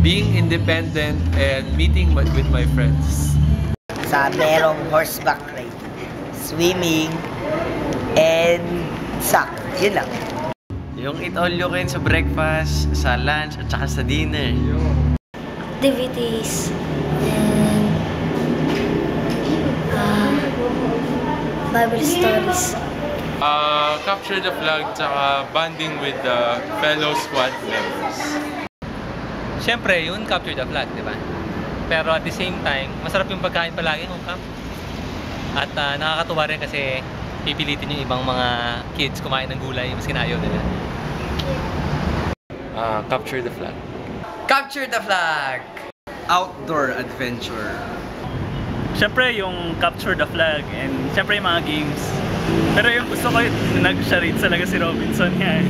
Being independent and meeting with my friends. Sa merong horseback ride, swimming, and soccer. Yun lang. Yung eat all you can sa breakfast, sa lunch, at saka sa dinner. Activities and Bible stories. Capture the flag, tsaka bonding with the fellow squad members. Siyempre, yun, capture the flag, di ba? Pero at the same time, masarap yung pagkain palagi ng camp. At nakakatuwa rin kasi pipilitin yung ibang mga kids kumain ng gulay, mas kinayaw nila. Capture the flag. Capture the flag! Outdoor adventure. Siyempre yung capture the flag and siyempre yung mga games. Pero yung gusto ko, nag-charades talaga si Robinson yan.